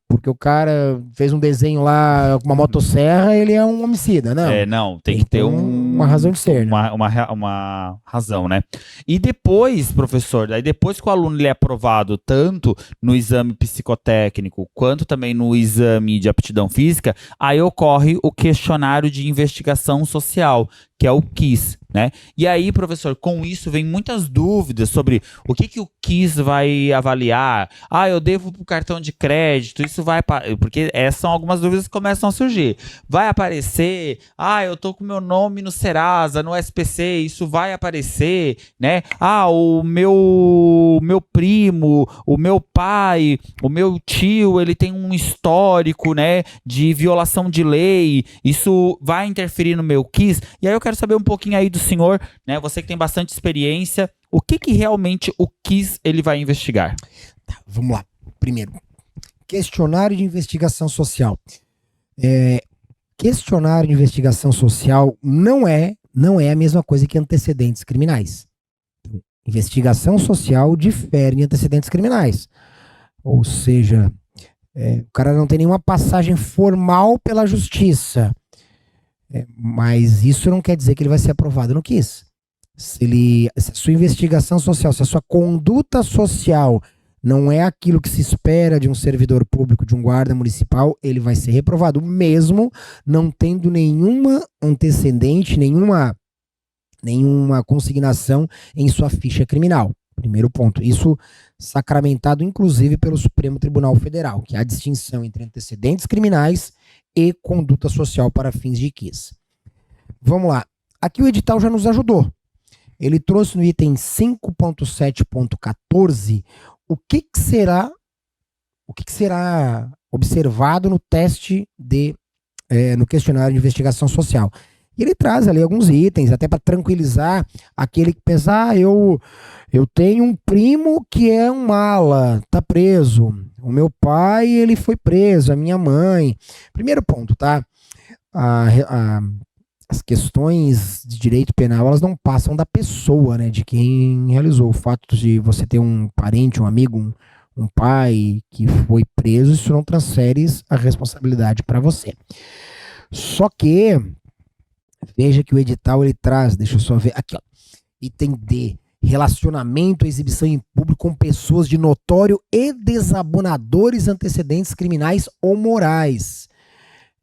porque o cara fez um desenho lá com uma motosserra, ele é um homicida, não. Não, tem que ter uma razão de ser. Uma razão, né? E depois, professor, depois que o aluno ele é aprovado tanto no exame psicotécnico quanto também no exame de aptidão física, aí ocorre o questionário de investigação social, que é o QIS, né? E aí, professor, com isso vem muitas dúvidas sobre o que o QIS vai avaliar. Eu devo para o cartão de crédito, isso vai... Porque essas são algumas dúvidas que começam a surgir. Vai aparecer, eu tô com meu nome no Serasa, no SPC, isso vai aparecer, né? O meu primo, o meu pai, o meu tio, ele tem um histórico, né, de violação de lei, isso vai interferir no meu QIS? E aí eu quero saber um pouquinho aí do senhor, né? Você que tem bastante experiência, o que realmente o QIS ele vai investigar? Tá, vamos lá. Primeiro, questionário de investigação social. Questionário de investigação social não é a mesma coisa que antecedentes criminais. Investigação social difere de antecedentes criminais. Ou seja, o cara não tem nenhuma passagem formal pela justiça. Mas isso não quer dizer que ele vai ser aprovado no QIS. Se a sua investigação social, se a sua conduta social não é aquilo que se espera de um servidor público, de um guarda municipal, ele vai ser reprovado, mesmo não tendo nenhuma antecedente, nenhuma consignação em sua ficha criminal. Primeiro ponto. Isso sacramentado, inclusive, pelo Supremo Tribunal Federal, que há distinção entre antecedentes criminais e conduta social para fins de QIS. Vamos lá. Aqui o edital já nos ajudou. Ele trouxe no item 5.7.14 o que será observado no teste no questionário de investigação social. E ele traz ali alguns itens, até para tranquilizar aquele que pensa, eu tenho um primo que é um mala, tá preso. O meu pai, ele foi preso, a minha mãe. Primeiro ponto, tá? As questões de direito penal, elas não passam da pessoa, né? De quem realizou. O fato de você ter um parente, um amigo, um pai que foi preso, isso não transfere a responsabilidade para você. Só que, veja que o edital ele traz, deixa eu só ver, aqui ó, item D, relacionamento, exibição em público com pessoas de notório e desabonadores antecedentes criminais ou morais.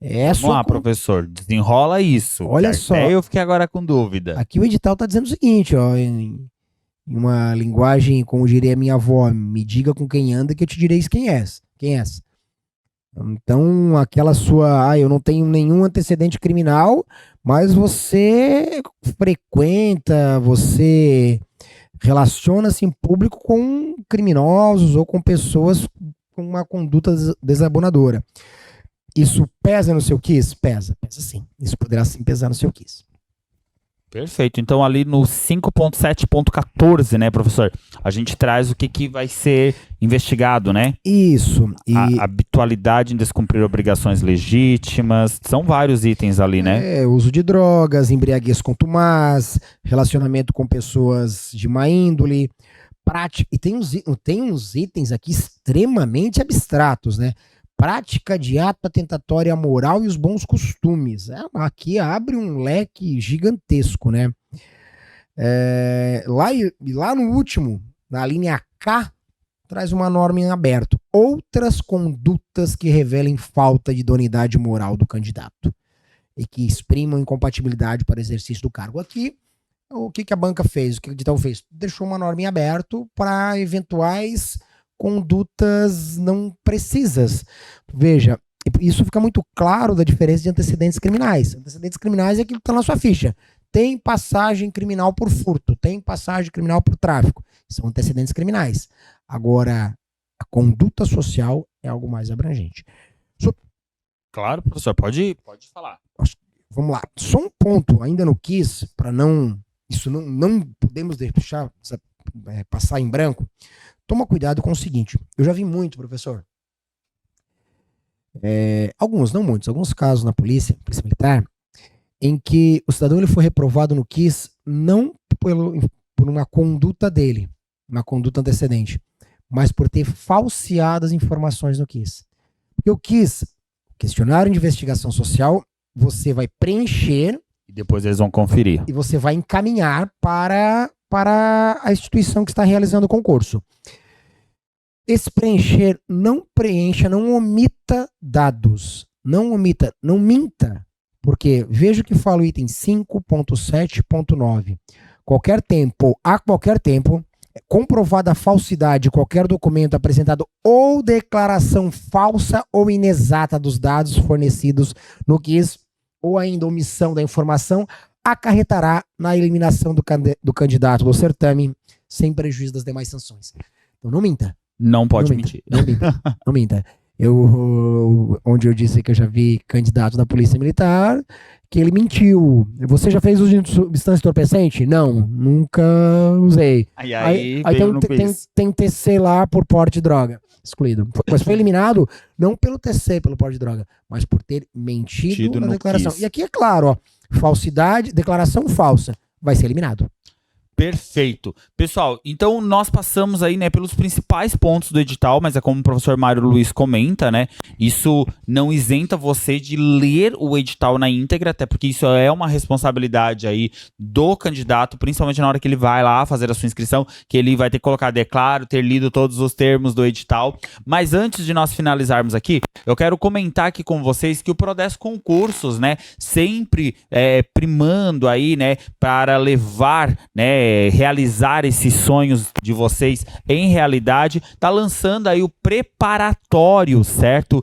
Vamos lá, professor, desenrola isso. Olha só. Eu fiquei agora com dúvida. Aqui o edital está dizendo o seguinte, ó, em uma linguagem, como diria a minha avó, me diga com quem anda que eu te direi quem és. Então, aquela sua, eu não tenho nenhum antecedente criminal, mas você frequenta, você relaciona-se em público com criminosos ou com pessoas com uma conduta desabonadora. Isso pesa no seu quiz? Pesa sim. Isso poderá sim pesar no seu quiz. Perfeito. Então, ali no 5.7.14, né, professor? A gente traz o que vai ser investigado, né? Isso. A habitualidade em descumprir obrigações legítimas. São vários itens ali, né? Uso de drogas, embriaguez contumaz, relacionamento com pessoas de má índole, prática. E tem uns itens aqui extremamente abstratos, né? Prática de ato atentatório à moral e os bons costumes. Aqui abre um leque gigantesco, né? Lá no último, na linha K, traz uma norma em aberto. Outras condutas que revelem falta de idoneidade moral do candidato e que exprimam incompatibilidade para exercício do cargo. Aqui, o que a banca fez? O que o edital fez? Deixou uma norma em aberto para eventuais condutas não precisas. Veja, isso fica muito claro da diferença de antecedentes criminais. Antecedentes criminais é aquilo que está na sua ficha. Tem passagem criminal por furto, tem passagem criminal por tráfico. São antecedentes criminais. Agora, a conduta social é algo mais abrangente. Claro, professor, pode falar. Vamos lá. Só um ponto ainda no quiz, para não podemos deixar passar em branco. Toma cuidado com o seguinte, eu já vi muito, professor, não muitos, alguns casos na polícia militar, em que o cidadão ele foi reprovado no quiz não por uma conduta dele, uma conduta antecedente, mas por ter falseado as informações no quiz. Porque o quiz, questionário de investigação social, você vai preencher e depois eles vão conferir. E você vai encaminhar para a instituição que está realizando o concurso. Esse preencher, não preencha, não omita dados. Não omita, não minta. Porque veja o que fala o item 5.7.9. A qualquer tempo, comprovada a falsidade de qualquer documento apresentado ou declaração falsa ou inexata dos dados fornecidos no quiz, ou ainda omissão da informação, acarretará na eliminação do candidato do certame, sem prejuízo das demais sanções. Então não minta. Não pode mentir. Não minta. Onde eu disse que eu já vi candidato da Polícia Militar, que ele mentiu. Você já fez uso de substância entorpecente? Não, nunca usei. Aí tem TC lá por porte de droga. Excluído. Mas foi eliminado não pelo TC, pelo porte de droga, mas por ter mentido na declaração. E aqui é claro, ó, falsidade, declaração falsa, vai ser eliminado. Perfeito. Pessoal, então nós passamos aí, né, pelos principais pontos do edital, mas é como o professor Mário Luiz comenta, né, isso não isenta você de ler o edital na íntegra, até porque isso é uma responsabilidade aí do candidato, principalmente na hora que ele vai lá fazer a sua inscrição, que ele vai ter que colocar declaro, ter lido todos os termos do edital. Mas antes de nós finalizarmos aqui, eu quero comentar aqui com vocês que o Prodesco Concursos, né, sempre primando aí, né, para levar, né, né, realizar esses sonhos de vocês em realidade, tá lançando aí o preparatório, certo?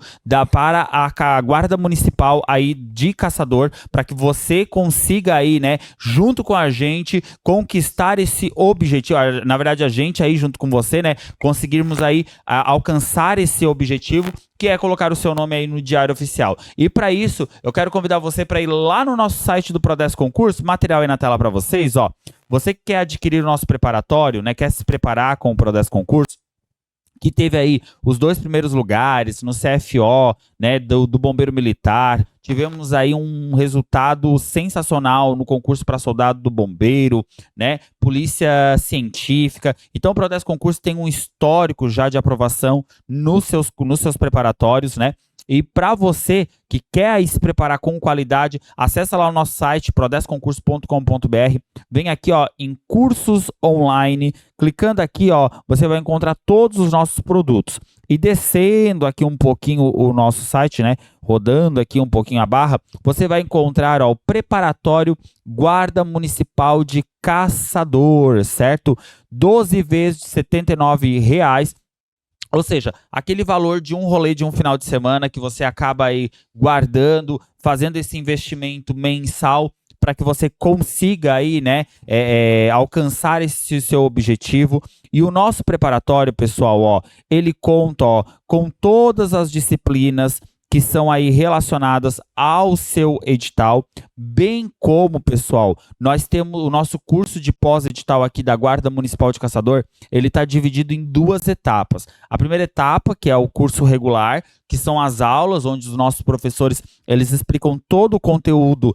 Para a Guarda Municipal aí de Caçador, para que você consiga aí, né, junto com a gente, conquistar esse objetivo. Na verdade, a gente aí junto com você, né, conseguirmos aí alcançar esse objetivo, que é colocar o seu nome aí no Diário Oficial. E para isso, eu quero convidar você para ir lá no nosso site do Prodesco Concurso, material aí na tela para vocês, ó. Você que quer adquirir o nosso preparatório, né, quer se preparar com o Prodesco Concurso, que teve aí os 2 primeiros lugares no CFO, né, do Bombeiro Militar. Tivemos aí um resultado sensacional no concurso para soldado do Bombeiro, né, Polícia Científica. Então o Prodesco Concurso tem um histórico já de aprovação nos seus preparatórios, né? E para você que quer aí se preparar com qualidade, acessa lá o nosso site, prodesconcurso.com.br, vem aqui, ó, em cursos online, clicando aqui, ó, você vai encontrar todos os nossos produtos. E descendo aqui um pouquinho o nosso site, né, rodando aqui um pouquinho a barra, você vai encontrar, ó, o preparatório Guarda Municipal de Caçador, certo? 12 vezes de R$ 79,00. Ou seja, aquele valor de um rolê de um final de semana que você acaba aí guardando, fazendo esse investimento mensal para que você consiga aí, né, alcançar esse seu objetivo. E o nosso preparatório, pessoal, ó, ele conta, ó, com todas as disciplinas que são aí relacionadas ao seu edital, bem como, pessoal, nós temos o nosso curso de pós-edital aqui da Guarda Municipal de Caçador, ele está dividido em 2 etapas. A primeira etapa, que é o curso regular, que são as aulas, onde os nossos professores, eles explicam todo o conteúdo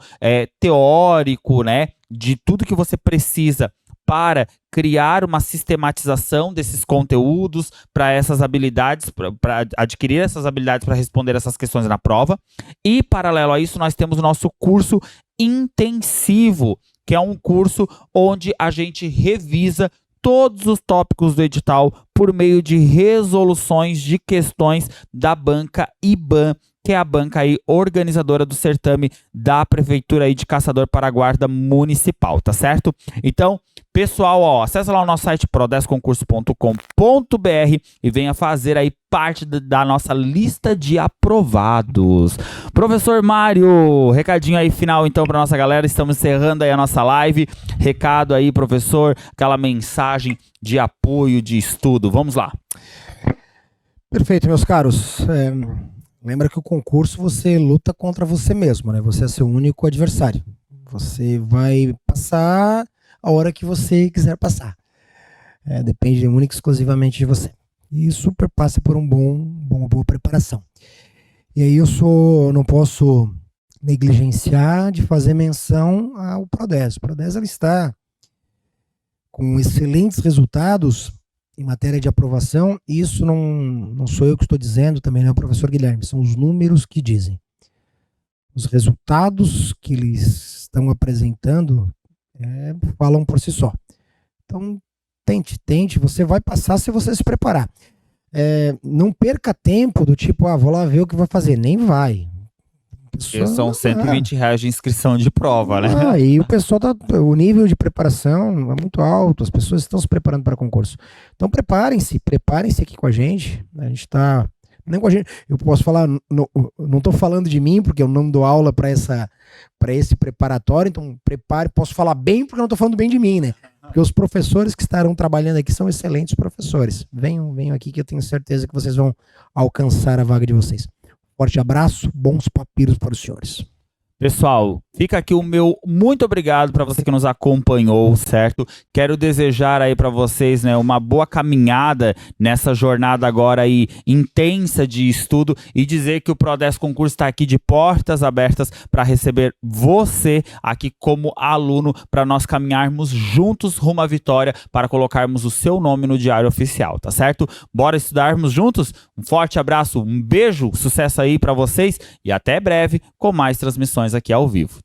teórico, né, de tudo que você precisa para criar uma sistematização desses conteúdos, para essas habilidades, para adquirir essas habilidades para responder essas questões na prova. E, paralelo a isso, nós temos o nosso curso intensivo, que é um curso onde a gente revisa todos os tópicos do edital por meio de resoluções de questões da banca IBAN, que é a banca aí organizadora do certame da Prefeitura aí de Caçador para a Guarda Municipal, tá certo? Então, pessoal, ó, acessa lá o nosso site prodesconcurso.com.br e venha fazer aí parte da nossa lista de aprovados. Professor Mário, recadinho aí final então para nossa galera, estamos encerrando aí a nossa live. Recado aí, professor, aquela mensagem de apoio, de estudo, vamos lá. Perfeito, meus caros. Lembra que o concurso você luta contra você mesmo, né? Você é seu único adversário. Você vai passar a hora que você quiser passar. Depende única e exclusivamente de você. E super passa por uma boa preparação. E aí não posso negligenciar de fazer menção ao Prodesco. O Prodesco ela está com excelentes resultados em matéria de aprovação. Isso não sou eu que estou dizendo, também não é o professor Guilherme, são os números que dizem. Os resultados que eles estão apresentando falam por si só. Então, tente, você vai passar se você se preparar. Não perca tempo do tipo, vou lá ver o que vai fazer. Nem vai. São R$120 de inscrição de prova, né? E o pessoal o nível de preparação é muito alto, as pessoas estão se preparando para concurso. Então preparem-se aqui com a gente. A gente está. Nem com a gente. Eu posso falar, não estou falando de mim, porque eu não dou aula para esse preparatório, então posso falar bem porque eu não estou falando bem de mim, né? Porque os professores que estarão trabalhando aqui são excelentes professores. Venham aqui que eu tenho certeza que vocês vão alcançar a vaga de vocês. Forte abraço, bons papiros para os senhores. Pessoal, fica aqui o meu muito obrigado para você que nos acompanhou, certo? Quero desejar aí para vocês, né, uma boa caminhada nessa jornada agora aí intensa de estudo e dizer que o Prodesco Concurso está aqui de portas abertas para receber você aqui como aluno para nós caminharmos juntos rumo à vitória para colocarmos o seu nome no Diário Oficial, tá certo? Bora estudarmos juntos? Um forte abraço, um beijo, sucesso aí para vocês e até breve com mais transmissões aqui ao vivo. Tchau!